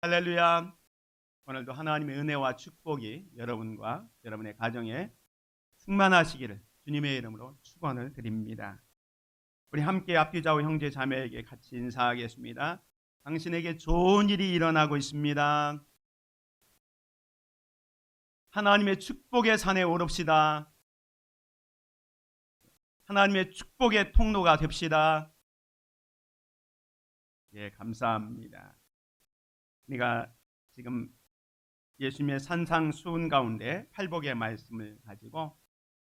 할렐루야. 오늘도 하나님의 은혜와 축복이 여러분과 여러분의 가정에 충만하시기를 주님의 이름으로 축원을 드립니다. 우리 함께 앞뒤좌우 형제 자매에게 같이 인사하겠습니다. 당신에게 좋은 일이 일어나고 있습니다. 하나님의 축복의 산에 오릅시다. 하나님의 축복의 통로가 됩시다. 예, 감사합니다. 우리가 지금 예수님의 산상수훈 가운데 팔복의 말씀을 가지고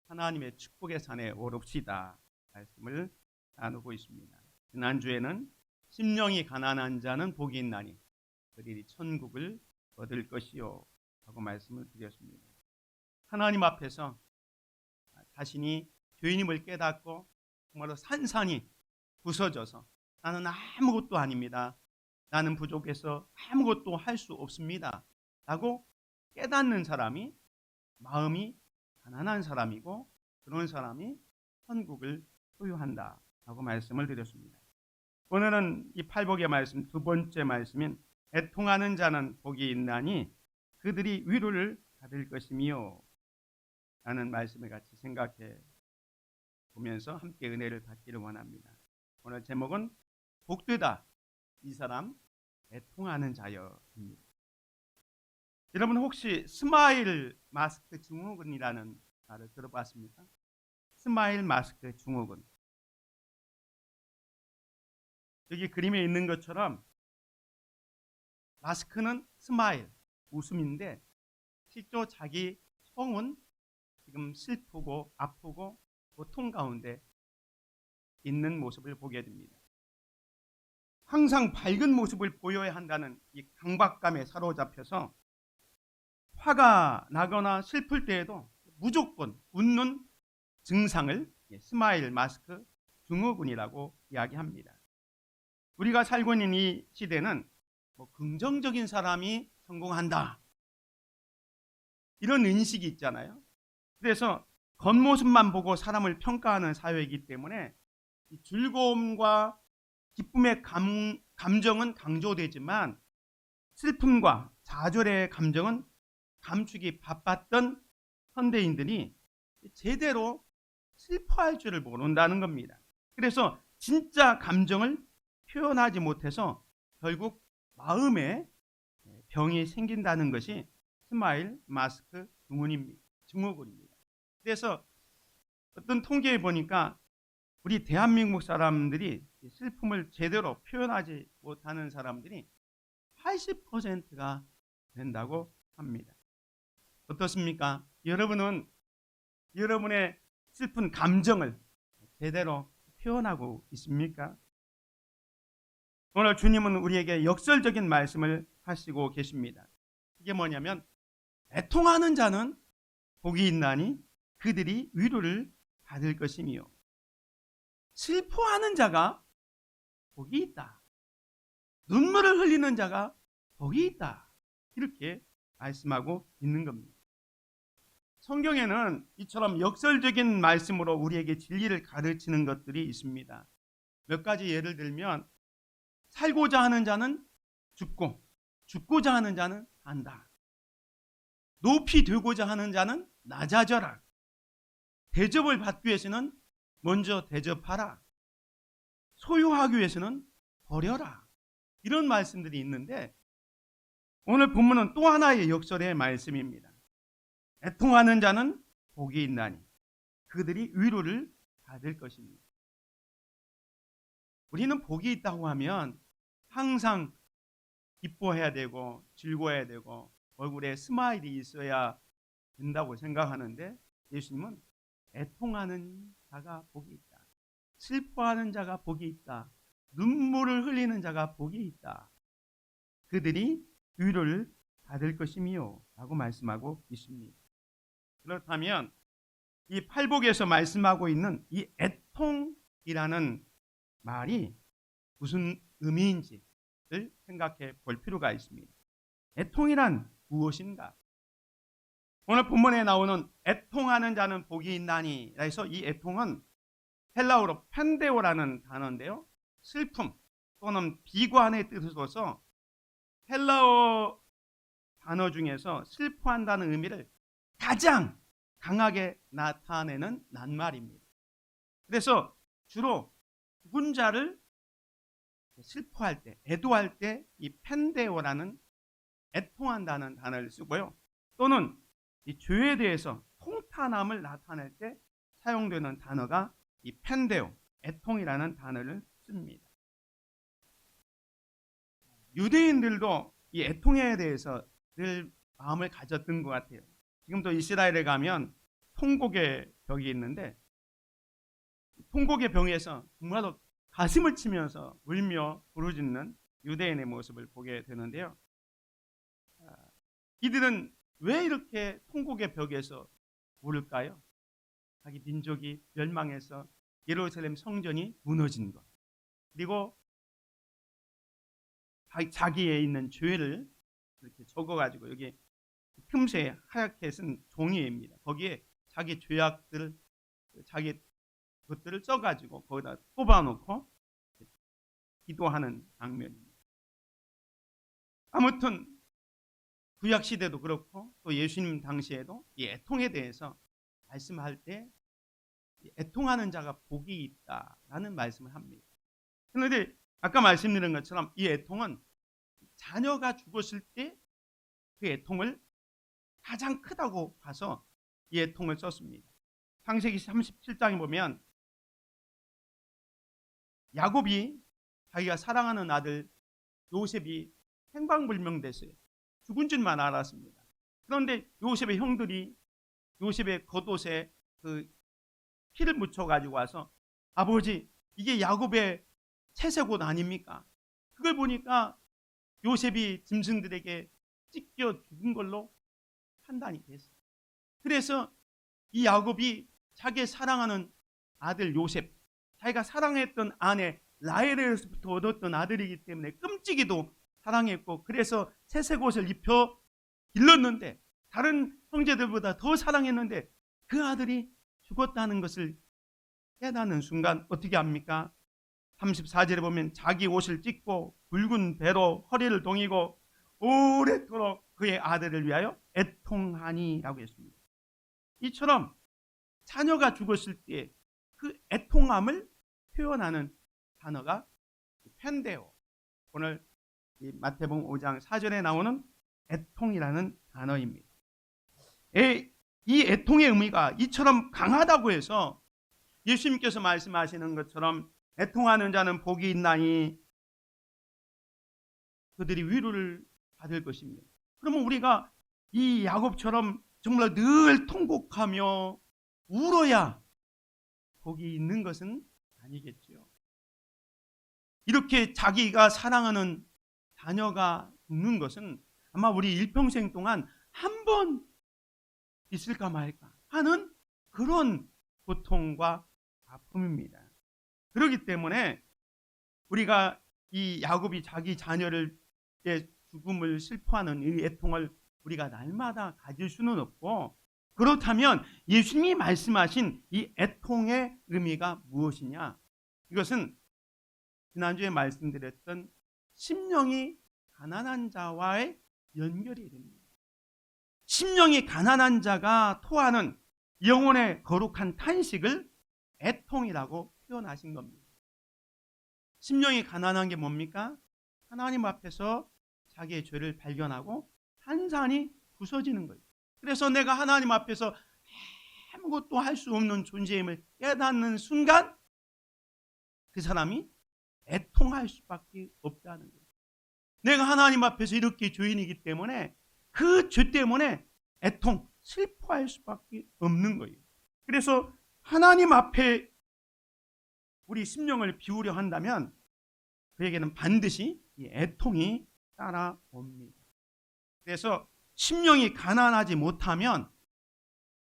하나님의 축복의 산에 오릅시다 말씀을 나누고 있습니다. 지난주에는 심령이 가난한 자는 복이 있나니 그들이 천국을 얻을 것이요 하고 말씀을 드렸습니다. 하나님 앞에서 자신이 죄인임을 깨닫고 정말로 산산이 부서져서 나는 아무것도 아닙니다. 나는 부족해서 아무것도 할 수 없습니다. 라고 깨닫는 사람이 마음이 가난한 사람이고 그런 사람이 천국을 소유한다 라고 말씀을 드렸습니다. 오늘은 이 팔복의 말씀 두 번째 말씀인 애통하는 자는 복이 있나니 그들이 위로를 받을 것이며 라는 말씀을 같이 생각해 보면서 함께 은혜를 받기를 원합니다. 오늘 제목은 복되다 이 사람 애통하는 자여입니다. 여러분 혹시 스마일 마스크 증후군이라는 말을 들어봤습니까? 스마일 마스크 증후군. 여기 그림에 있는 것처럼 마스크는 스마일, 웃음인데 실제 자기 속은 지금 슬프고 아프고 고통 가운데 있는 모습을 보게 됩니다. 항상 밝은 모습을 보여야 한다는 이 강박감에 사로잡혀서 화가 나거나 슬플 때에도 무조건 웃는 증상을 스마일 마스크 증후군이라고 이야기합니다. 우리가 살고 있는 이 시대는 긍정적인 사람이 성공한다 이런 인식이 있잖아요. 그래서 겉모습만 보고 사람을 평가하는 사회이기 때문에 이 즐거움과 기쁨의 감정은 강조되지만 슬픔과 좌절의 감정은 감추기 바빴던 현대인들이 제대로 슬퍼할 줄을 모른다는 겁니다. 그래서 진짜 감정을 표현하지 못해서 결국 마음에 병이 생긴다는 것이 스마일 마스크 증후군입니다. 그래서 어떤 통계에 보니까 우리 대한민국 사람들이 슬픔을 제대로 표현하지 못하는 사람들이 80%가 된다고 합니다. 어떻습니까? 여러분은 여러분의 슬픈 감정을 제대로 표현하고 있습니까? 오늘 주님은 우리에게 역설적인 말씀을 하시고 계십니다. 이게 뭐냐면 애통하는 자는 복이 있나니 그들이 위로를 받을 것이며 슬퍼하는 자가 복이 있다. 눈물을 흘리는 자가 복이 있다. 이렇게 말씀하고 있는 겁니다. 성경에는 이처럼 역설적인 말씀으로 우리에게 진리를 가르치는 것들이 있습니다. 몇 가지 예를 들면 살고자 하는 자는 죽고 죽고자 하는 자는 산다. 높이 되고자 하는 자는 낮아져라. 대접을 받기 위해서는 먼저 대접하라. 소유하기 위해서는 버려라. 이런 말씀들이 있는데 오늘 본문은 또 하나의 역설의 말씀입니다. 애통하는 자는 복이 있나니 그들이 위로를 받을 것입니다. 우리는 복이 있다고 하면 항상 기뻐해야 되고 즐거워야 되고 얼굴에 스마일이 있어야 된다고 생각하는데 예수님은 애통하는 자가 복이 있다. 슬퍼하는 자가 복이 있다. 눈물을 흘리는 자가 복이 있다. 그들이 위로를 받을 것이며 라고 말씀하고 있습니다. 그렇다면 이 팔복에서 말씀하고 있는 이 애통이라는 말이 무슨 의미인지를 생각해 볼 필요가 있습니다. 애통이란 무엇인가? 오늘 본문에 나오는 애통하는 자는 복이 있나니 해서 이 애통은 헬라어로 펜데오라는 단어인데요. 슬픔 또는 비관의 뜻을 둬서 헬라어 단어 중에서 슬퍼한다는 의미를 가장 강하게 나타내는 낱말입니다. 그래서 주로 죽은 자를 슬퍼할 때, 애도할 때 이 펜데오라는 애통한다는 단어를 쓰고요. 또는 이 죄에 대해서 통탄함을 나타낼 때 사용되는 단어가 이 펜데오, 애통이라는 단어를 씁니다. 유대인들도 이 애통에 대해서 늘 마음을 가졌던 것 같아요. 지금도 이스라엘에 가면 통곡의 벽이 있는데 통곡의 벽에서 정말로 가슴을 치면서 울며 부르짖는 유대인의 모습을 보게 되는데요. 이들은 왜 이렇게 통곡의 벽에서 울을까요? 자기 민족이 멸망해서 예루살렘 성전이 무너진 것, 그리고 자기에 있는 죄를 이렇게 적어가지고 여기 틈새에 하얗게 쓴 종이입니다. 거기에 자기 죄악들을, 자기 것들을 써가지고 거기다 꼽아놓고 기도하는 장면입니다. 아무튼 구약 시대도 그렇고 또 예수님 당시에도 이 애통에 대해서 말씀할 때 애통하는 자가 복이 있다라는 말씀을 합니다. 그런데 아까 말씀드린 것처럼 이 애통은 자녀가 죽었을 때 그 애통을 가장 크다고 봐서 이 애통을 썼습니다. 창세기 37장에 보면 야곱이 자기가 사랑하는 아들 요셉이 행방불명됐어요. 죽은 줄만 알았습니다. 그런데 요셉의 형들이 요셉의 겉옷에 그 피를 묻혀 가지고 와서 아버지, 이게 야곱의 채색 옷 아닙니까? 그걸 보니까 요셉이 짐승들에게 찢겨 죽은 걸로 판단이 됐어요. 그래서 이 야곱이 자기 사랑하는 아들 요셉, 자기가 사랑했던 아내 라헬에서부터 얻었던 아들이기 때문에 끔찍이도 사랑했고, 그래서 채색 옷을 입혀 길렀는데 다른 형제들보다 더 사랑했는데 그 아들이 죽었다는 것을 깨닫는 순간 어떻게 합니까? 34절에 보면 자기 옷을 찢고 굵은 배로 허리를 동이고 오랫도록 그의 아들을 위하여 애통하니 라고 했습니다. 이처럼 자녀가 죽었을 때 그 애통함을 표현하는 단어가 펜데오, 오늘 이 마태복음 5장 4절에 나오는 애통이라는 단어입니다. 이 애통의 의미가 이처럼 강하다고 해서 예수님께서 말씀하시는 것처럼 애통하는 자는 복이 있나니 그들이 위로를 받을 것입니다. 그러면 우리가 이 야곱처럼 정말 늘 통곡하며 울어야 복이 있는 것은 아니겠죠. 이렇게 자기가 사랑하는 자녀가 죽는 것은 아마 우리 일평생 동안 한 번 있을까 말까 하는 그런 고통과 아픔입니다. 그렇기 때문에 우리가 이 야곱이 자기 자녀를 죽음을 슬퍼하는 이 애통을 우리가 날마다 가질 수는 없고, 그렇다면 예수님이 말씀하신 이 애통의 의미가 무엇이냐? 이것은 지난주에 말씀드렸던 심령이 가난한 자와의 연결이 됩니다. 심령이 가난한 자가 토하는 영혼의 거룩한 탄식을 애통이라고 표현하신 겁니다. 심령이 가난한 게 뭡니까? 하나님 앞에서 자기의 죄를 발견하고 한산이 부서지는 거예요. 그래서 내가 하나님 앞에서 아무것도 할 수 없는 존재임을 깨닫는 순간 그 사람이 애통할 수밖에 없다는 거예요. 내가 하나님 앞에서 이렇게 죄인이기 때문에 그 죄 때문에 애통, 슬퍼할 수밖에 없는 거예요. 그래서 하나님 앞에 우리 심령을 비우려 한다면 그에게는 반드시 이 애통이 따라옵니다. 그래서 심령이 가난하지 못하면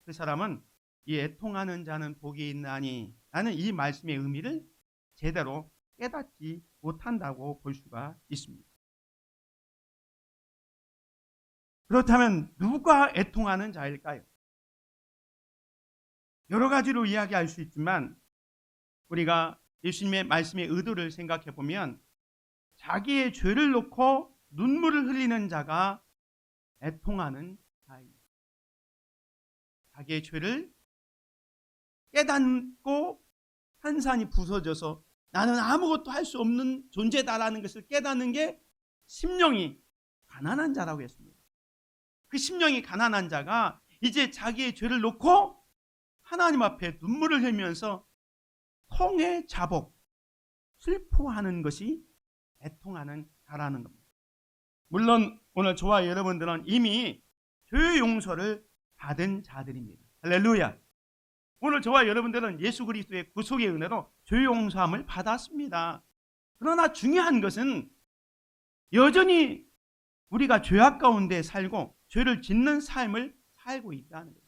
그 사람은 이 애통하는 자는 복이 있나니 라는 이 말씀의 의미를 제대로 깨닫지 못한다고 볼 수가 있습니다. 그렇다면 누가 애통하는 자일까요? 여러 가지로 이야기할 수 있지만 우리가 예수님의 말씀의 의도를 생각해 보면 자기의 죄를 놓고 눈물을 흘리는 자가 애통하는 자입니다. 자기의 죄를 깨닫고 한산이 부서져서 나는 아무것도 할 수 없는 존재다라는 것을 깨닫는 게 심령이 가난한 자라고 했습니다. 그 심령이 가난한 자가 이제 자기의 죄를 놓고 하나님 앞에 눈물을 흘리면서 통의 자복, 슬퍼하는 것이 애통하는 자라는 겁니다. 물론 오늘 저와 여러분들은 이미 죄의 용서를 받은 자들입니다. 할렐루야. 오늘 저와 여러분들은 예수 그리스도의 구속의 은혜로 죄 용서함을 받았습니다. 그러나 중요한 것은 여전히 우리가 죄악 가운데 살고 죄를 짓는 삶을 살고 있다는 거예요.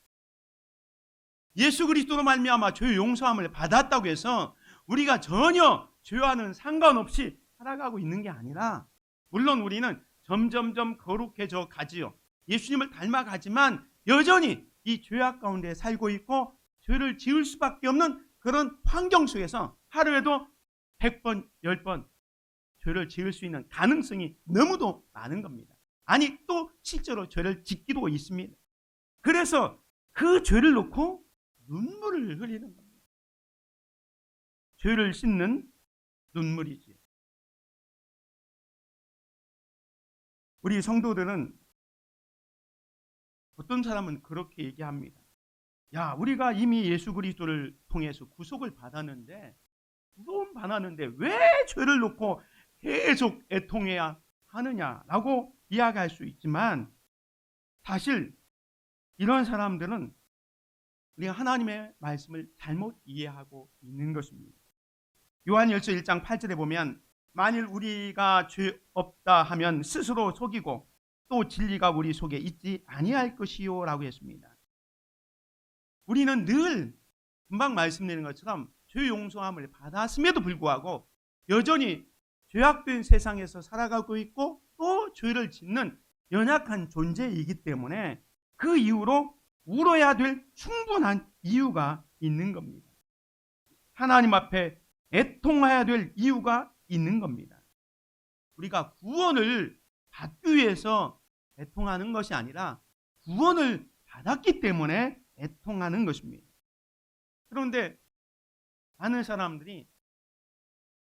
예수 그리스도로 말미암아 죄 용서함을 받았다고 해서 우리가 전혀 죄와는 상관없이 살아가고 있는 게 아니라, 물론 우리는 점점점 거룩해져 가지요. 예수님을 닮아가지만 여전히 이 죄악 가운데 살고 있고 죄를 지을 수밖에 없는 그런 환경 속에서 하루에도 100번, 10번 죄를 지을 수 있는 가능성이 너무도 많은 겁니다. 아니, 또 실제로 죄를 짓기도 있습니다. 그래서 그 죄를 놓고 눈물을 흘리는 겁니다. 죄를 씻는 눈물이지요. 우리 성도들은, 어떤 사람은 그렇게 얘기합니다. 야, 우리가 이미 예수 그리스도를 통해서 구속을 받았는데, 구원 받았는데 왜 죄를 놓고 계속 애통해야 하느냐라고 이야기할 수 있지만, 사실 이런 사람들은 우리가 하나님의 말씀을 잘못 이해하고 있는 것입니다. 요한일서 1장 8절에 보면, 만일 우리가 죄 없다 하면 스스로 속이고 또 진리가 우리 속에 있지 아니할 것이요 라고 했습니다. 우리는 늘 금방 말씀드린 것처럼 죄 용서함을 받았음에도 불구하고 여전히 죄악된 세상에서 살아가고 있고 또 죄를 짓는 연약한 존재이기 때문에 그 이후로 울어야 될 충분한 이유가 있는 겁니다. 하나님 앞에 애통해야 될 이유가 있는 겁니다. 우리가 구원을 받기 위해서 애통하는 것이 아니라 구원을 받았기 때문에 애통하는 것입니다. 그런데 많은 사람들이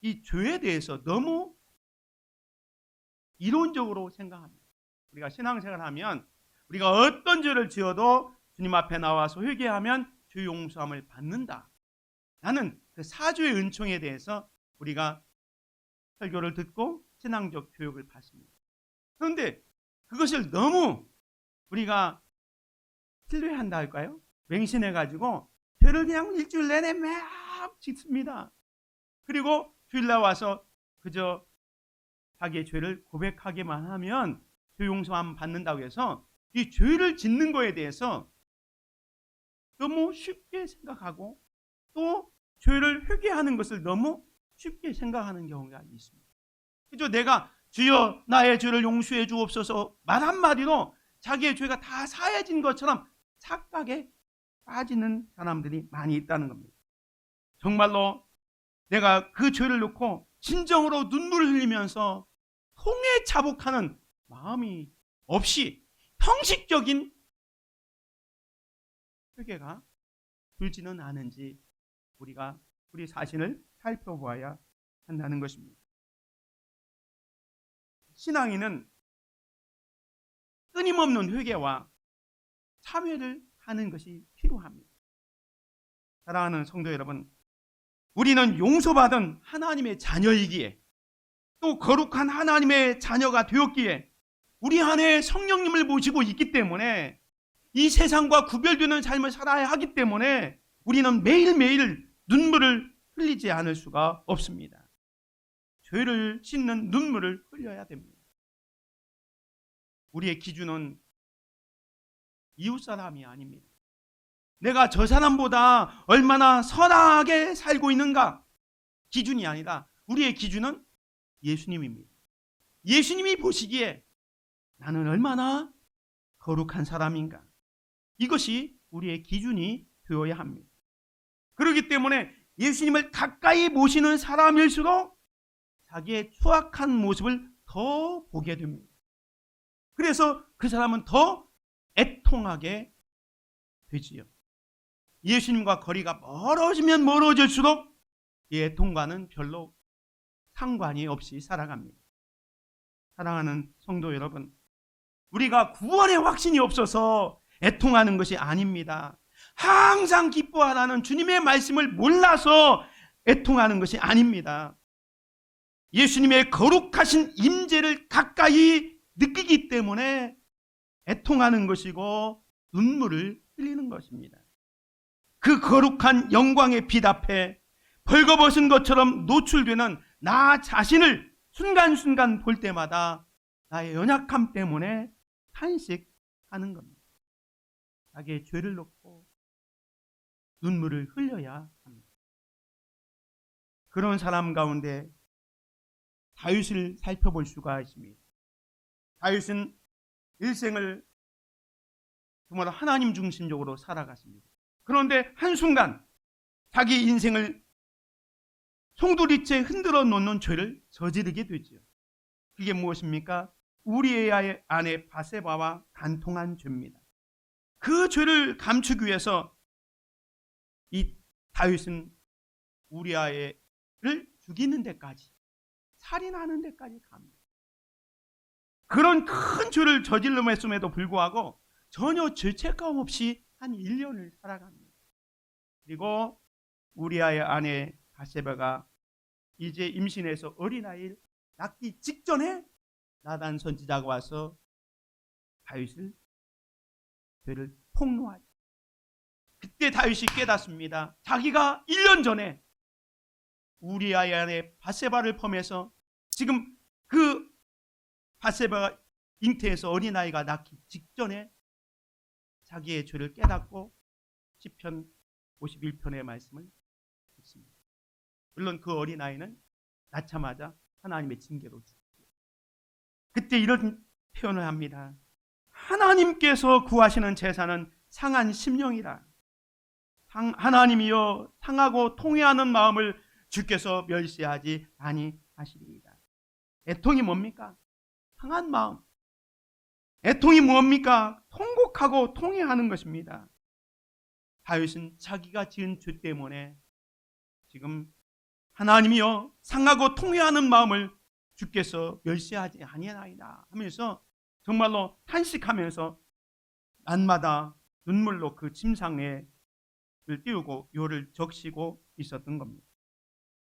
이 죄에 대해서 너무 이론적으로 생각합니다. 우리가 신앙생활을 하면 우리가 어떤 죄를 지어도 주님 앞에 나와서 회개하면 죄 용서함을 받는다. 나는 그 사죄의 은총에 대해서 우리가 설교를 듣고 신앙적 교육을 받습니다. 그런데 그것을 너무 우리가 신뢰한다 할까요? 맹신해가지고 죄를 그냥 일주일 내내 막 짓습니다. 그리고 주일날 와서 그저 자기의 죄를 고백하기만 하면 죄 용서함 받는다고 해서 이 죄를 짓는 거에 대해서 너무 쉽게 생각하고 또 죄를 회개하는 것을 너무 쉽게 생각하는 경우가 있습니다. 그죠? 내가 주여 나의 죄를 용서해 주옵소서 말 한마디로 자기의 죄가 다 사해진 것처럼 착각에 빠지는 사람들이 많이 있다는 겁니다. 정말로 내가 그 죄를 놓고 진정으로 눈물을 흘리면서 통에 자복하는 마음이 없이 형식적인 회개가 들지는 않은지 우리가 우리 자신을 살펴보아야 한다는 것입니다. 신앙인은 끊임없는 회개와 참회를 하는 것이 필요합니다. 사랑하는 성도 여러분, 우리는 용서받은 하나님의 자녀이기에 또 거룩한 하나님의 자녀가 되었기에 우리 안에 성령님을 모시고 있기 때문에 이 세상과 구별되는 삶을 살아야 하기 때문에 우리는 매일매일 눈물을 흘리지 않을 수가 없습니다. 죄를 씻는 눈물을 흘려야 됩니다. 우리의 기준은 이웃사람이 아닙니다. 내가 저 사람보다 얼마나 선하게 살고 있는가 기준이 아니라 우리의 기준은 예수님입니다. 예수님이 보시기에 나는 얼마나 거룩한 사람인가, 이것이 우리의 기준이 되어야 합니다. 그렇기 때문에 예수님을 가까이 모시는 사람일수록 자기의 추악한 모습을 더 보게 됩니다. 그래서 그 사람은 더 애통하게 되지요. 예수님과 거리가 멀어지면 멀어질수록 이 애통과는 별로 상관이 없이 살아갑니다. 사랑하는 성도 여러분, 우리가 구원의 확신이 없어서 애통하는 것이 아닙니다. 항상 기뻐하라는 주님의 말씀을 몰라서 애통하는 것이 아닙니다. 예수님의 거룩하신 임재를 가까이 느끼기 때문에 애통하는 것이고 눈물을 흘리는 것입니다. 그 거룩한 영광의 빛 앞에 벌거벗은 것처럼 노출되는 나 자신을 순간순간 볼 때마다 나의 연약함 때문에 탄식하는 겁니다. 자기의 죄를 놓고 눈물을 흘려야 합니다. 그런 사람 가운데 다윗을 살펴볼 수가 있습니다. 다윗은 일생을 정말 하나님 중심적으로 살아갔습니다. 그런데 한순간 자기 인생을 송두리째 흔들어 놓는 죄를 저지르게 되지요. 그게 무엇입니까? 우리의 아내 바세바와 간통한 죄입니다. 그 죄를 감추기 위해서 이 다윗은 우리아를 죽이는 데까지, 살인하는 데까지 갑니다. 그런 큰 죄를 저질렀음에도 불구하고 전혀 죄책감 없이 한 1년을 살아갑니다. 그리고 우리아의 아내 바세바가 이제 임신해서 어린아이를 낳기 직전에 나단 선지자가 와서 다윗을 죄를 폭로하죠. 그때 다윗이 깨닫습니다. 자기가 1년 전에 우리아의 아내 바세바를 포함해서 지금 그 바세바가 잉태해서 어린아이가 낳기 직전에 자기의 죄를 깨닫고 시편 51편의 말씀을 듣습니다. 물론 그 어린아이는 낳자마자 하나님의 징계로 죽고요. 그때 이런 표현을 합니다. 하나님께서 구하시는 제사는 상한 심령이라. 하나님이여 상하고 통회하는 마음을 주께서 멸시하지 아니하시리이다. 애통이 뭡니까? 상한 마음. 애통이 뭡니까? 통곡하고 통회하는 것입니다. 다윗은 자기가 지은 죄 때문에 지금 하나님이여 상하고 통회하는 마음을 주께서 멸시하지 아니하나이다 하면서 정말로 탄식하면서 날마다 눈물로 그 침상에 띄우고 요를 적시고 있었던 겁니다.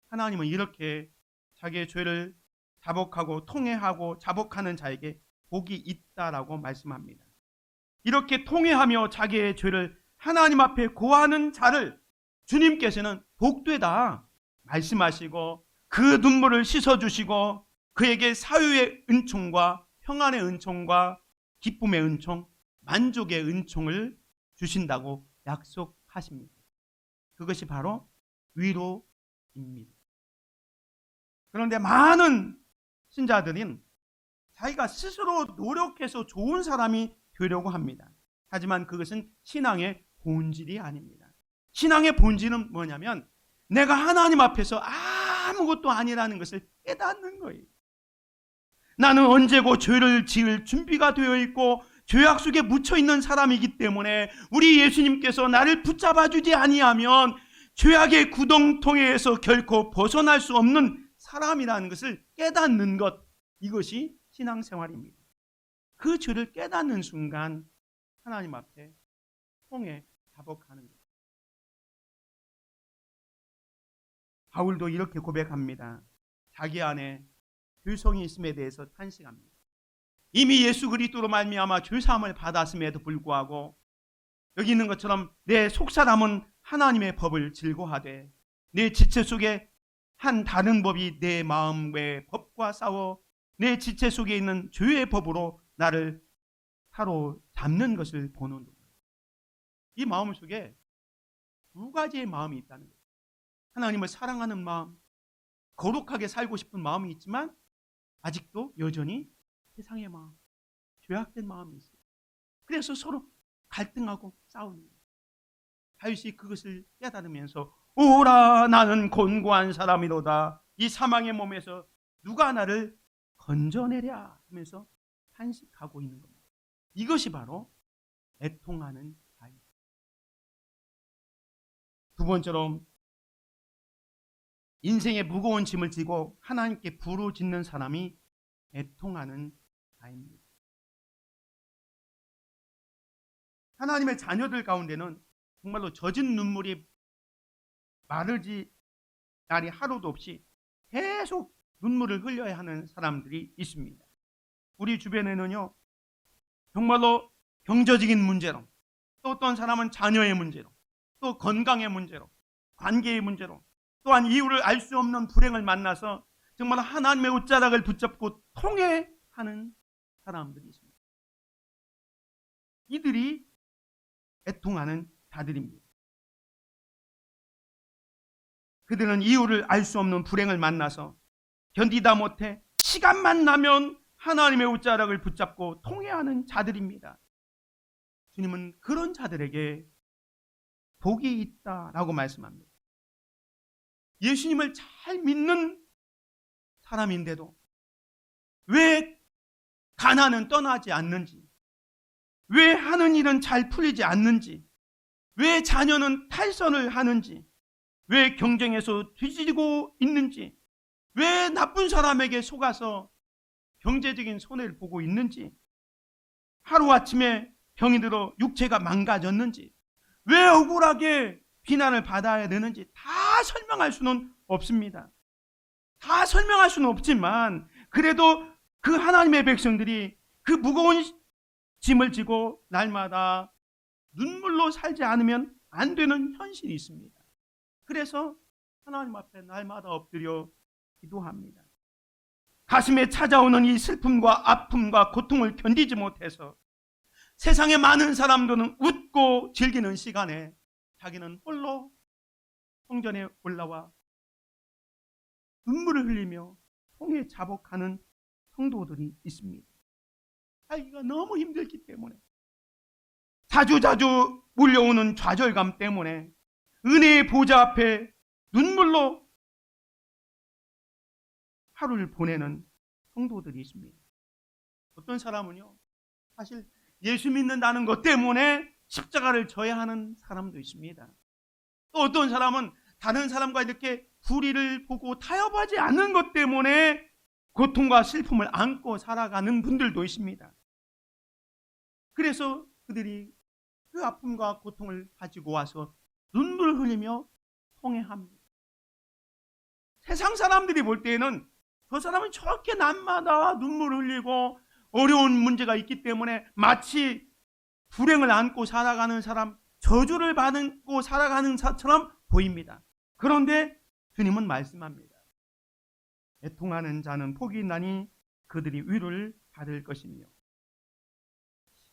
하나님은 이렇게 자기의 죄를 자복하고 통회하고 자복하는 자에게 복이 있다라고 말씀합니다. 이렇게 통회하며 자기의 죄를 하나님 앞에 고하는 자를 주님께서는 복되다 말씀하시고 그 눈물을 씻어주시고 그에게 사유의 은총과 평안의 은총과 기쁨의 은총, 만족의 은총을 주신다고 약속하십니다. 그것이 바로 위로입니다. 그런데 많은 신자들은 자기가 스스로 노력해서 좋은 사람이 되려고 합니다. 하지만 그것은 신앙의 본질이 아닙니다. 신앙의 본질은 뭐냐면 내가 하나님 앞에서 아무것도 아니라는 것을 깨닫는 거예요. 나는 언제고 죄를 지을 준비가 되어 있고 죄악 속에 묻혀있는 사람이기 때문에 우리 예수님께서 나를 붙잡아 주지 아니하면 죄악의 구덩텅이에서 결코 벗어날 수 없는 사람이라는 것을 깨닫는 것, 이것이 신앙생활입니다. 그 죄를 깨닫는 순간 하나님 앞에 통해 자복하는 것. 바울도 이렇게 고백합니다. 자기 안에 죄성이 있음에 대해서 탄식합니다. 이미 예수 그리스도로 말미암아 죄사함을 받았음에도 불구하고 여기 있는 것처럼 내 속사람은 하나님의 법을 즐거워하되 내 지체 속에 한 다른 법이 내 마음의 법과 싸워 내 지체 속에 있는 죄의 법으로 나를 사로잡는 것을 보는 거예요. 이 마음 속에 두 가지의 마음이 있다는 거예요. 하나님을 사랑하는 마음, 거룩하게 살고 싶은 마음이 있지만 아직도 여전히 세상의 마음, 죄악된 마음이 있어요. 그래서 서로 갈등하고 싸우는 거예요. 다윗이 그것을 깨달으면서 오라 나는 곤고한 사람이로다. 이 사망의 몸에서 누가 나를 건져내랴 하면서 탄식하고 있는 겁니다. 이것이 바로 애통하는 자입니다. 두 번째로 인생의 무거운 짐을 지고 하나님께 부르짖는 사람이 애통하는 자입니다. 하나님의 자녀들 가운데는 정말로 젖은 눈물이 마르지 날이 하루도 없이 계속 눈물을 흘려야 하는 사람들이 있습니다. 우리 주변에는요, 정말로 경제적인 문제로, 또 어떤 사람은 자녀의 문제로, 또 건강의 문제로, 관계의 문제로, 또한 이유를 알 수 없는 불행을 만나서 정말 하나님의 옷자락을 붙잡고 통회하는 사람들이 있습니다. 이들이 애통하는 자들입니다. 그들은 이유를 알 수 없는 불행을 만나서 견디다 못해 시간만 나면 하나님의 옷자락을 붙잡고 통회하는 자들입니다. 주님은 그런 자들에게 복이 있다라고 말씀합니다. 예수님을 잘 믿는 사람인데도 왜 가난은 떠나지 않는지, 왜 하는 일은 잘 풀리지 않는지, 왜 자녀는 탈선을 하는지, 왜 경쟁에서 뒤지고 있는지, 왜 나쁜 사람에게 속아서 경제적인 손해를 보고 있는지, 하루아침에 병이 들어 육체가 망가졌는지, 왜 억울하게 비난을 받아야 되는지 다 설명할 수는 없습니다. 다 설명할 수는 없지만 그래도 그 하나님의 백성들이 그 무거운 짐을 지고 날마다 눈물로 살지 않으면 안 되는 현실이 있습니다. 그래서 하나님 앞에 날마다 엎드려 기도합니다. 가슴에 찾아오는 이 슬픔과 아픔과 고통을 견디지 못해서 세상의 많은 사람들은 웃고 즐기는 시간에 자기는 홀로 성전에 올라와 눈물을 흘리며 통에 자복하는 성도들이 있습니다. 살기가 너무 힘들기 때문에, 자주자주 몰려오는 좌절감 때문에 은혜의 보좌 앞에 눈물로 하루를 보내는 성도들이 있습니다. 어떤 사람은요, 사실 예수 믿는다는 것 때문에 십자가를 져야 하는 사람도 있습니다. 또 어떤 사람은 다른 사람과 이렇게 불의를 보고 타협하지 않는 것 때문에 고통과 슬픔을 안고 살아가는 분들도 있습니다. 그래서 그들이 그 아픔과 고통을 가지고 와서 눈물을 흘리며 통회합니다. 세상 사람들이 볼 때에는 저 사람은 저렇게 날마다 눈물을 흘리고 어려운 문제가 있기 때문에 마치 불행을 안고 살아가는 사람, 저주를 받고 살아가는 사처럼 보입니다. 그런데 주님은 말씀합니다. 애통하는 자는 복이 있나니 그들이 위로를 받을 것이며,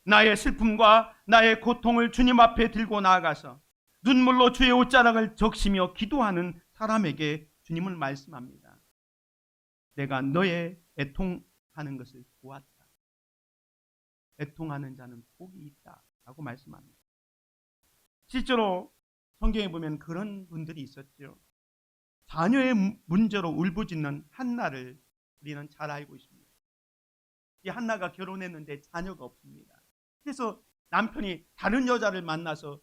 나의 슬픔과 나의 고통을 주님 앞에 들고 나아가서 눈물로 주의 옷자락을 적시며 기도하는 사람에게 주님은 말씀합니다. 내가 너의 애통하는 것을 보았다. 애통하는 자는 복이 있다 라고 말씀합니다. 실제로 성경에 보면 그런 분들이 있었죠. 자녀의 문제로 울부짖는 한나를 우리는 잘 알고 있습니다. 이 한나가 결혼했는데 자녀가 없습니다. 그래서 남편이 다른 여자를 만나서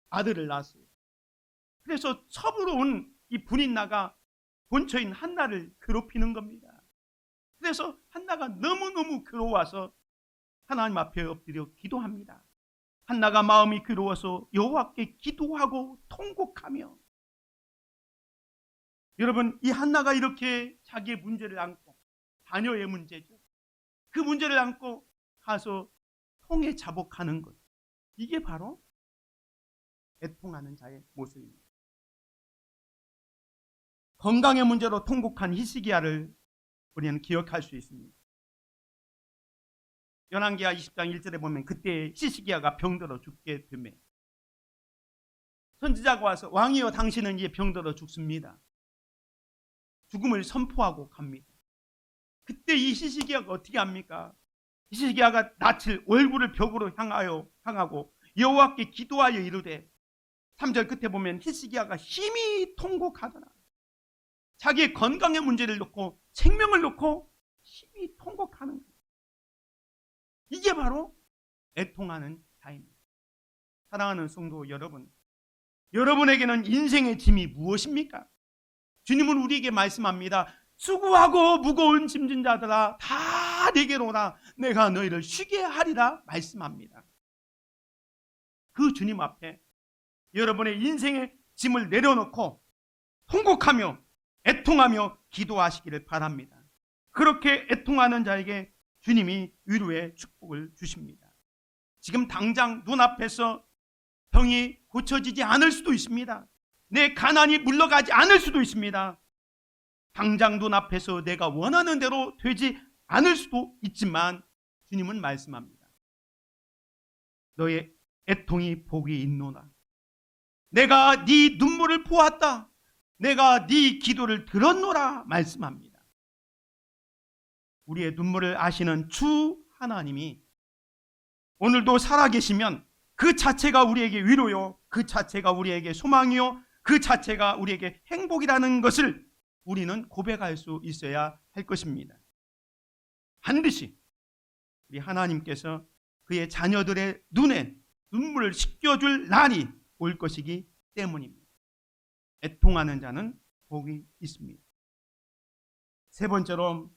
아들을 낳았어요. 그래서 첩으로 온 이 분인나가 본처인 한나를 괴롭히는 겁니다. 그래서 한나가 너무너무 괴로워서 하나님 앞에 엎드려 기도합니다. 한나가 마음이 괴로워서 여호와께 기도하고 통곡하며, 여러분, 이 한나가 이렇게 자기의 문제를 안고, 자녀의 문제죠, 그 문제를 안고 가서 통에 자복하는 것, 이게 바로 애통하는 자의 모습입니다. 건강의 문제로 통곡한 히스기야를 우리는 기억할 수 있습니다. 열왕기하 20장 1절에 보면 그때 히스기야가 병들어 죽게 되며 선지자가 와서 왕이여 당신은 이제 병들어 죽습니다. 죽음을 선포하고 갑니다. 그때 이 히스기야가 어떻게 합니까? 히스기야가 낯을 얼굴을 벽으로 향하고 여호와께 기도하여 이르되, 3절 끝에 보면 히스기야가 힘이 통곡하더라. 자기의 건강의 문제를 놓고 생명을 놓고 힘이 통곡하는 거예요. 이게 바로 애통하는 자입니다. 사랑하는 성도 여러분, 여러분에게는 인생의 짐이 무엇입니까? 주님은 우리에게 말씀합니다. 수고하고 무거운 짐진 자들아 다 내게로 오라. 내가 너희를 쉬게 하리라 말씀합니다. 그 주님 앞에 여러분의 인생의 짐을 내려놓고 통곡하며 애통하며 기도하시기를 바랍니다. 그렇게 애통하는 자에게 주님이 위로의 축복을 주십니다. 지금 당장 눈앞에서 병이 고쳐지지 않을 수도 있습니다. 내 가난이 물러가지 않을 수도 있습니다. 당장 눈앞에서 내가 원하는 대로 되지 않을 수도 있지만 주님은 말씀합니다. 너의 애통이 복이 있노라. 내가 네 눈물을 보았다. 내가 네 기도를 들었노라 말씀합니다. 우리의 눈물을 아시는 주 하나님이 오늘도 살아계시면 그 자체가 우리에게 위로요, 그 자체가 우리에게 소망이요, 그 자체가 우리에게 행복이라는 것을 우리는 고백할 수 있어야 할 것입니다. 반드시 우리 하나님께서 그의 자녀들의 눈에 눈물을 씻겨줄 날이 올 것이기 때문입니다. 애통하는 자는 복이 있습니다. 세 번째로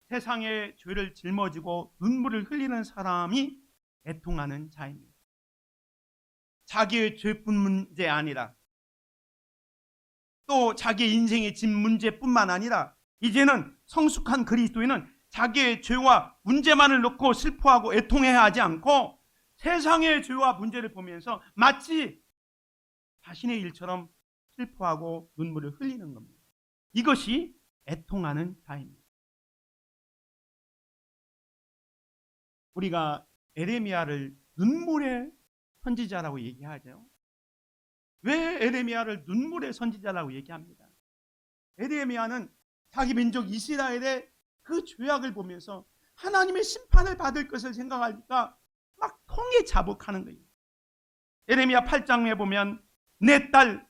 세상의 죄를 짊어지고 눈물을 흘리는 사람이 애통하는 자입니다. 자기의 죄뿐 문제 아니라 또 자기의 인생의 짐 문제뿐만 아니라 이제는 성숙한 그리스도인은 자기의 죄와 문제만을 놓고 슬퍼하고 애통해야 하지 않고 세상의 죄와 문제를 보면서 마치 자신의 일처럼 슬퍼하고 눈물을 흘리는 겁니다. 이것이 애통하는 자입니다. 우리가 에레미야를 눈물의 선지자라고 얘기하죠. 왜 에레미야를 눈물의 선지자라고 얘기합니다? 에레미야는 자기 민족 이스라엘의 그 죄악을 보면서 하나님의 심판을 받을 것을 생각하니까 막 통에 자복하는 거예요. 에레미야 8장에 보면 내 딸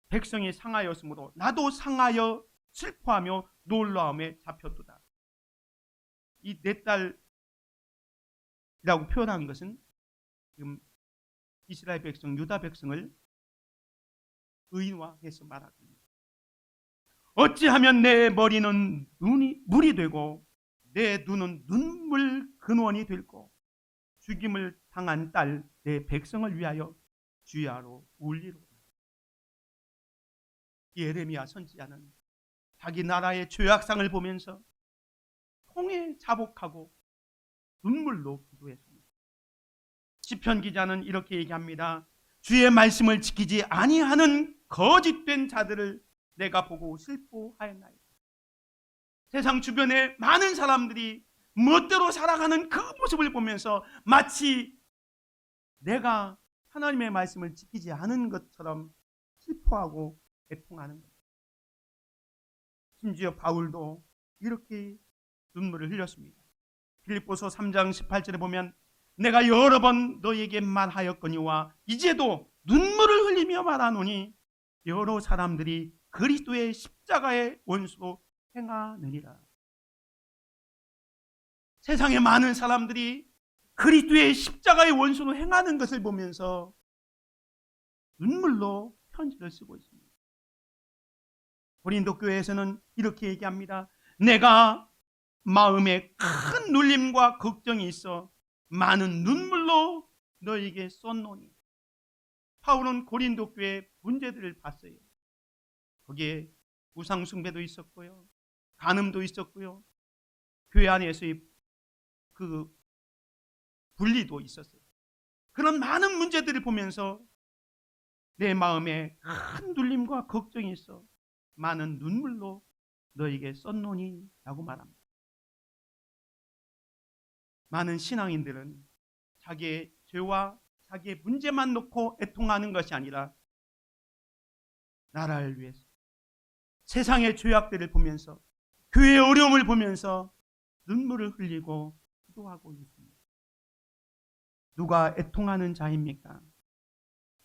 백성이 상하였으므로 나도 상하여 슬퍼하며 놀라움에 잡혔도다. 이 내 딸이라고 표현한 것은 지금 이스라엘 백성, 유다 백성을 의인화해서 말합니다. 어찌하면 내 머리는 물이 되고 내 눈은 눈물 근원이 될고 죽임을 당한 딸 내 백성을 위하여 주야로 울리로다. 예레미야 선지자는 자기 나라의 죄악상을 보면서 통에 자복하고 눈물로 기도했습니다. 시편 기자는 이렇게 얘기합니다. 주의 말씀을 지키지 아니하는 거짓된 자들을 내가 보고 슬퍼하였나이다. 세상 주변에 많은 사람들이 멋대로 살아가는 그 모습을 보면서 마치 내가 하나님의 말씀을 지키지 않은 것처럼 슬퍼하고 애통하는 것. 심지어 바울도 이렇게 눈물을 흘렸습니다. 빌립보서 3장 18절에 보면 내가 여러 번 너에게 말하였거니와 이제도 눈물을 흘리며 말하노니 여러 사람들이 그리스도의 십자가의 원수로 행하느니라. 세상에 많은 사람들이 그리스도의 십자가의 원수로 행하는 것을 보면서 눈물로 편지를 쓰고 있습니다. 고린도 교회에서는 이렇게 얘기합니다. 내가 마음에 큰 눌림과 걱정이 있어 많은 눈물로 너에게 썼노니. 바울은 고린도 교회의 문제들을 봤어요. 거기에 우상 숭배도 있었고요, 간음도 있었고요, 교회 안에서의 그 분리도 있었어요. 그런 많은 문제들을 보면서 내 마음에 큰 눌림과 걱정이 있어 많은 눈물로 너에게 썼노니 라고 말합니다. 많은 신앙인들은 자기의 죄와 자기의 문제만 놓고 애통하는 것이 아니라 나라를 위해서 세상의 죄악들을 보면서 교회의 어려움을 보면서 눈물을 흘리고 기도하고 있습니다. 누가 애통하는 자입니까?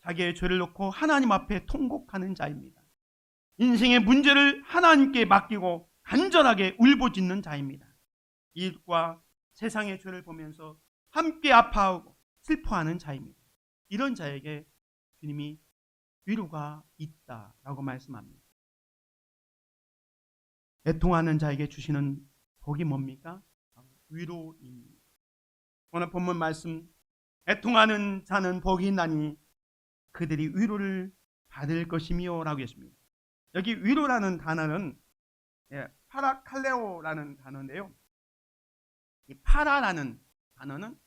자기의 죄를 놓고 하나님 앞에 통곡하는 자입니다. 인생의 문제를 하나님께 맡기고 간절하게 울부짖는 자입니다. 이웃과 세상의 죄를 보면서 함께 아파하고 슬퍼하는 자입니다. 이런 자에게 주님이 위로가 있다라고 말씀합니다. 애통하는 자에게 주시는 복이 뭡니까? 위로입니다. 오늘 본문 말씀, 애통하는 자는 복이 있나니 그들이 위로를 받을 것이며 라고 했습니다. 여기 위로라는 단어는 파라칼레오라는 단어인데요. 이 파라라는 단어는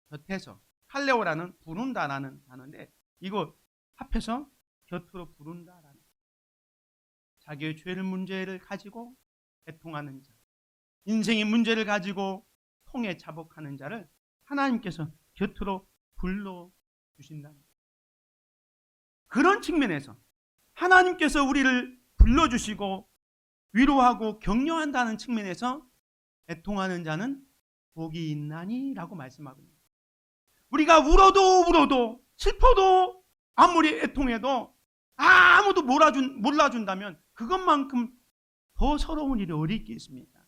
곁에서, 칼레오라는 부른다라는 단어인데, 이거 합해서 곁으로 부른다라는, 자기의 죄를 문제를 가지고 애통하는 자, 인생의 문제를 가지고 통해 자복하는 자를 하나님께서 곁으로 불러주신다는, 그런 측면에서 하나님께서 우리를 불러주시고 위로하고 격려한다는 측면에서 애통하는 자는 복이 있나니 라고 말씀하거든요. 우리가 울어도 슬퍼도 아무리 애통해도 아무도 몰라준다면 그것만큼 더 서러운 일이 어디 있겠습니까?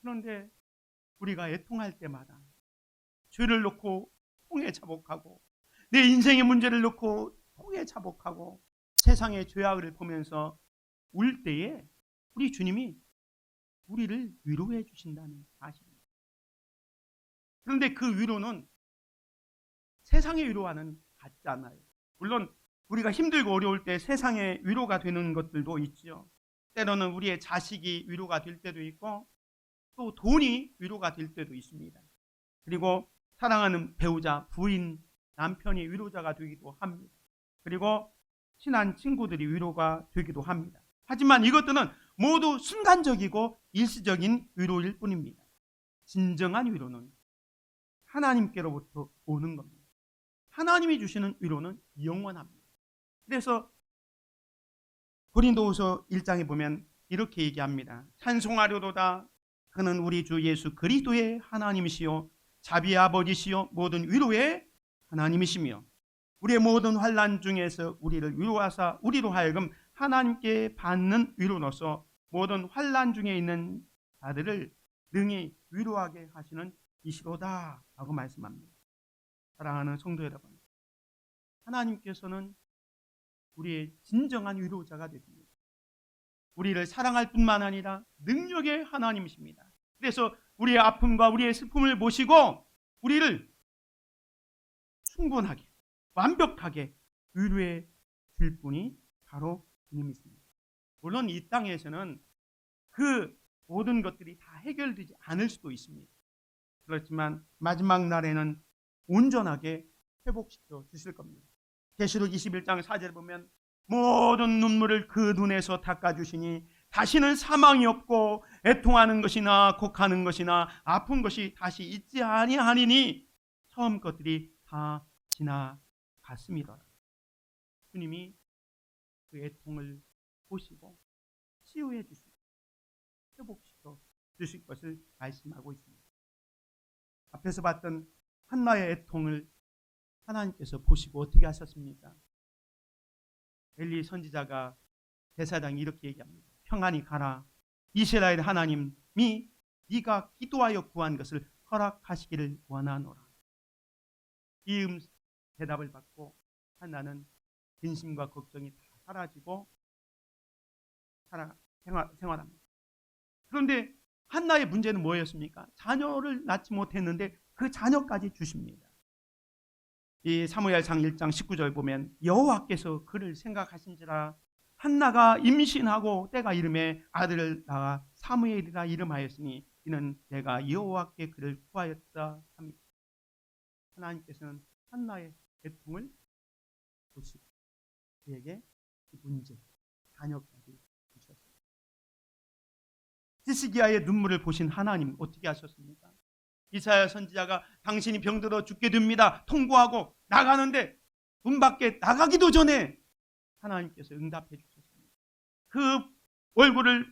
그런데 우리가 애통할 때마다 죄를 놓고 통해 자복하고 내 인생의 문제를 놓고 통해 자복하고 세상의 죄악을 보면서 울 때에 우리 주님이 우리를 위로해 주신다는 사실입니다. 그런데 그 위로는 세상의 위로와는 같지 않아요. 물론 우리가 힘들고 어려울 때 세상의 위로가 되는 것들도 있죠. 때로는 우리의 자식이 위로가 될 때도 있고 또 돈이 위로가 될 때도 있습니다. 그리고 사랑하는 배우자, 부인, 남편이 위로자가 되기도 합니다. 그리고 친한 친구들이 위로가 되기도 합니다. 하지만 이것들은 모두 순간적이고 일시적인 위로일 뿐입니다. 진정한 위로는 하나님께로부터 오는 겁니다. 하나님이 주시는 위로는 영원합니다. 그래서 고린도후서 1장에 보면 이렇게 얘기합니다. 찬송하려도다 그는 우리 주 예수 그리스도의 하나님이시요 자비의 아버지시요 모든 위로의 하나님이시며 우리의 모든 환난 중에서 우리를 위로하사 우리로 하여금 하나님께 받는 위로로서 모든 환난 중에 있는 자들을 능히 위로하게 하시는 이시로다 라고 말씀합니다. 사랑하는 성도 여러분, 하나님께서는 우리의 진정한 위로자가 되십니다. 우리를 사랑할 뿐만 아니라 능력의 하나님이십니다. 그래서 우리의 아픔과 우리의 슬픔을 보시고 우리를 충분하게 완벽하게 위로해 줄 분이 바로 주님이십니다. 물론 이 땅에서는 그 모든 것들이 다 해결되지 않을 수도 있습니다. 그렇지만 마지막 날에는 온전하게 회복시켜 주실 겁니다. 계시록 21장 4절에 보면 모든 눈물을 그 눈에서 닦아주시니 다시는 사망이 없고 애통하는 것이나 곡하는 것이나 아픈 것이 다시 있지 아니하니니 처음 것들이 다 지나갔습니다. 주님이 그 애통을 보시고 치유해 주시고 회복시켜 주실 것을 말씀하고 있습니다. 앞에서 봤던 한나의 애통을 하나님께서 보시고 어떻게 하셨습니까? 엘리 선지자가 제사장이 이렇게 얘기합니다. 평안히 가라. 이스라엘 하나님이 네가 기도하여 구한 것을 허락하시기를 원하노라. 이 대답을 받고 한나는 근심과 걱정이 다 사라지고 생활합니다. 그런데 한나의 문제는 뭐였습니까? 자녀를 낳지 못했는데 그 자녀까지 주십니다. 이 사무엘상 1장 19절 보면 여호와께서 그를 생각하신지라 한나가 임신하고 때가 이름에 아들을 낳아 사무엘이라 이름하였으니 이는 내가 여호와께 그를 구하였다 합니다. 하나님께서는 한나의 애통을 보시고 그에게 문제, 자녀까지 주셨습니다. 히스기야의 눈물을 보신 하나님 어떻게 하셨습니까? 이사야 선지자가 당신이 병들어 죽게 됩니다. 통보하고 나가는데 문 밖에 나가기도 전에 하나님께서 응답해 주셨습니다. 그 얼굴을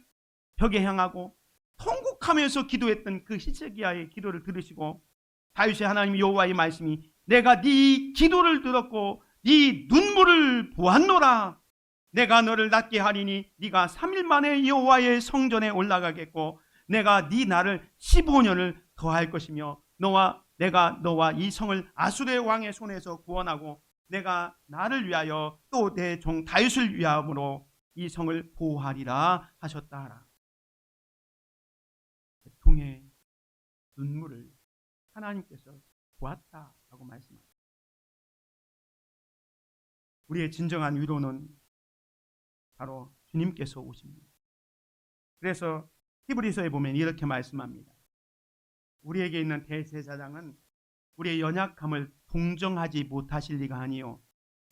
벽에 향하고 통곡하면서 기도했던 그 히스기야의 기도를 들으시고 다윗의 하나님 여호와의 말씀이 내가 네 기도를 들었고 네 눈물을 보았노라. 내가 너를 낫게 하리니 네가 3일 만에 여호와의 성전에 올라가겠고 내가 네 날을 15년을 더할 것이며 내가 너와 이 성을 아수르의 왕의 손에서 구원하고 내가 나를 위하여 또 내 종 다윗을 위함으로 이 성을 보호하리라 하셨다 하라. 애통의 눈물을 하나님께서 보았다라고 말씀합니다. 우리의 진정한 위로는 바로 주님께서 오십니다. 그래서 히브리서에 보면 이렇게 말씀합니다. 우리에게 있는 대제사장은 우리의 연약함을 동정하지 못하실 리가 아니요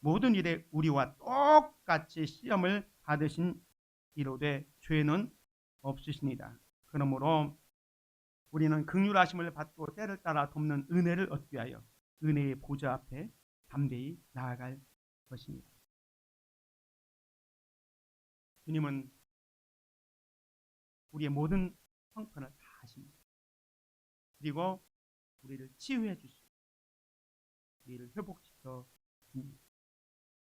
모든 일에 우리와 똑같이 시험을 받으신 이로되 죄는 없으시니라. 그러므로 우리는 긍휼하심을 받고 때를 따라 돕는 은혜를 얻기 위하여 은혜의 보좌 앞에 담대히 나아갈 것입니다. 주님은 우리의 모든 형편을 다 아십니다. 그리고 우리를 치유해 주시고 우리를 회복시켜 줍니다.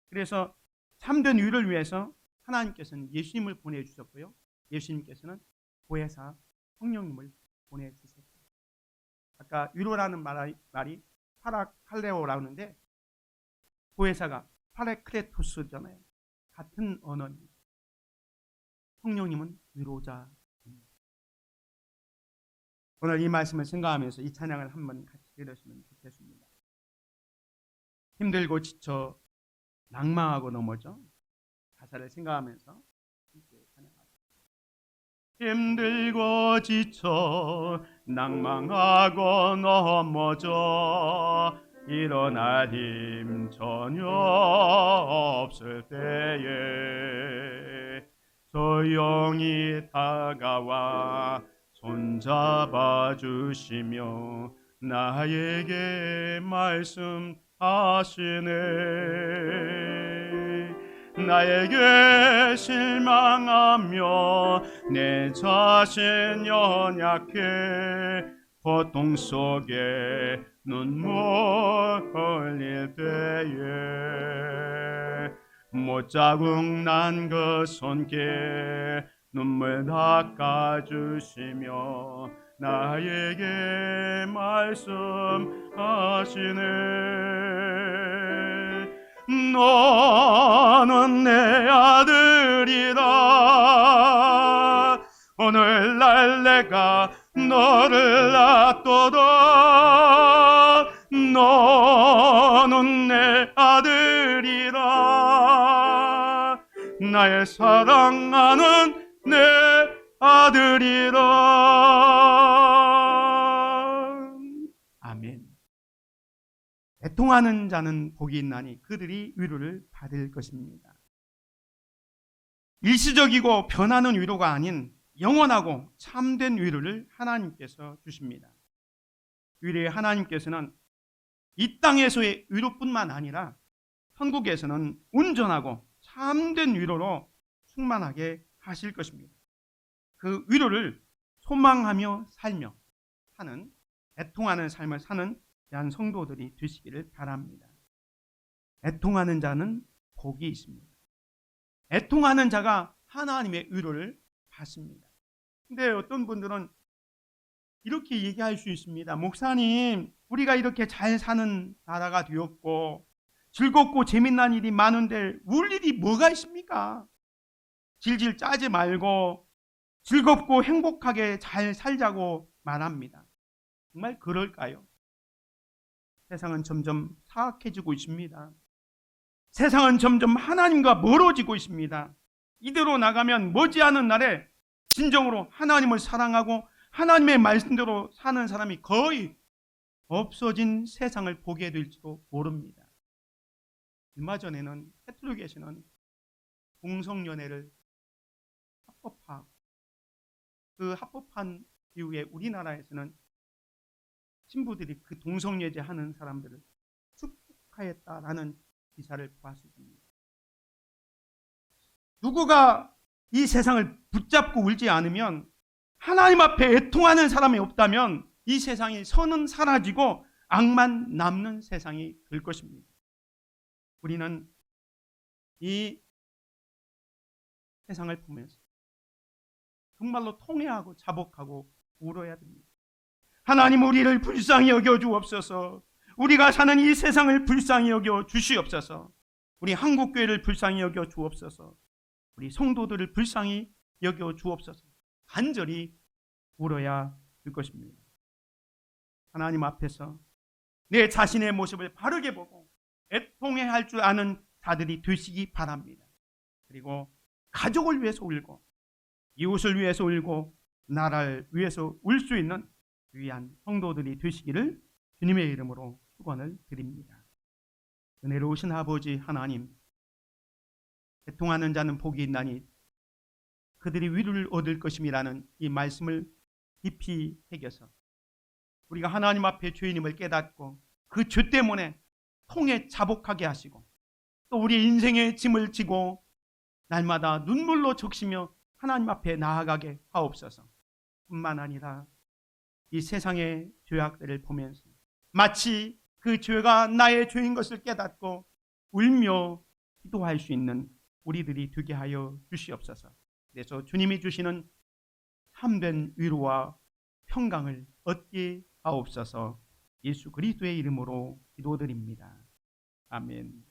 그래서 참된 위를 위해서 하나님께서는 예수님을 보내주셨고요. 예수님께서는 보혜사 성령님을 보내주셨습니다. 아까 위로라는 말이 파라칼레오라는데 보혜사가 파레크레토스잖아요. 같은 언어입니다. 성령님은 위로자입니다. 오늘 이 말씀을 생각하면서 이 찬양을 한번 같이 들으시면 좋겠습니다. 힘들고 지쳐 낭망하고 넘어져 가사를 생각하면서 함께 찬양합니다. 힘들고 지쳐 낭망하고 넘어져 일어날 힘 전혀 없을 때에 조용히 다가와 손잡아 주시며 나에게 말씀하시네. 나에게 실망하며 내 자신 연약해 고통 속에 눈물 흘릴 때에 못자국 난 그 손께 눈물 닦아주시며 나에게 말씀하시네. 너는 내 아들이라 오늘날 내가 너를 낳도다. 너는 내 아들이라 나의 사랑하는 내 아들이라. 아멘. 애통하는 자는 복이 있나니 그들이 위로를 받을 것입니다. 일시적이고 변하는 위로가 아닌 영원하고 참된 위로를 하나님께서 주십니다. 위로의 하나님께서는 이 땅에서의 위로뿐만 아니라 천국에서는 온전하고 참된 위로로 충만하게 하실 것입니다. 그 위로를 소망하며 살며 사는 애통하는 삶을 사는 대한 성도들이 되시기를 바랍니다. 애통하는 자는 복이 있습니다. 애통하는 자가 하나님의 위로를 받습니다. 근데 어떤 분들은 이렇게 얘기할 수 있습니다. 목사님, 우리가 이렇게 잘 사는 나라가 되었고 즐겁고 재미난 일이 많은데 울 일이 뭐가 있습니까? 질질 짜지 말고 즐겁고 행복하게 잘 살자고 말합니다. 정말 그럴까요? 세상은 점점 사악해지고 있습니다. 세상은 점점 하나님과 멀어지고 있습니다. 이대로 나가면 머지않은 날에 진정으로 하나님을 사랑하고 하나님의 말씀대로 사는 사람이 거의 없어진 세상을 보게 될지도 모릅니다. 얼마 전에는 캐톨릭에서는 동성연애를 합법화하고 그 합법한 이후에 우리나라에서는 신부들이 그 동성예제 하는 사람들을 축복하였다라는 기사를 보았습니다. 누구가 이 세상을 붙잡고 울지 않으면 하나님 앞에 애통하는 사람이 없다면 이 세상이 선은 사라지고 악만 남는 세상이 될 것입니다. 우리는 이 세상을 보면서 정말로 통회하고 자복하고 울어야 됩니다. 하나님, 우리를 불쌍히 여겨 주옵소서. 우리가 사는 이 세상을 불쌍히 여겨 주시옵소서. 우리 한국교회를 불쌍히 여겨 주옵소서. 우리 성도들을 불쌍히 여겨 주옵소서. 간절히 울어야 할 것입니다. 하나님 앞에서 내 자신의 모습을 바르게 보고 애통해할 줄 아는 자들이 되시기 바랍니다. 그리고 가족을 위해서 울고 이웃을 위해서 울고 나라를 위해서 울 수 있는 귀한 성도들이 되시기를 주님의 이름으로 축원을 드립니다. 은혜로우신 아버지 하나님, 애통하는 자는 복이 있나니 그들이 위로를 얻을 것임이라는 이 말씀을 깊이 새겨서 우리가 하나님 앞에 죄인임을 깨닫고 그 죄 때문에 통해 자복하게 하시고 또 우리의 인생의 짐을 지고 날마다 눈물로 적시며 하나님 앞에 나아가게 하옵소서. 뿐만 아니라 이 세상의 죄악들을 보면서 마치 그 죄가 나의 죄인 것을 깨닫고 울며 기도할 수 있는 우리들이 되게 하여 주시옵소서. 그래서 주님이 주시는 참된 위로와 평강을 얻게 하옵소서. 예수 그리스도의 이름으로 기도드립니다. 아멘.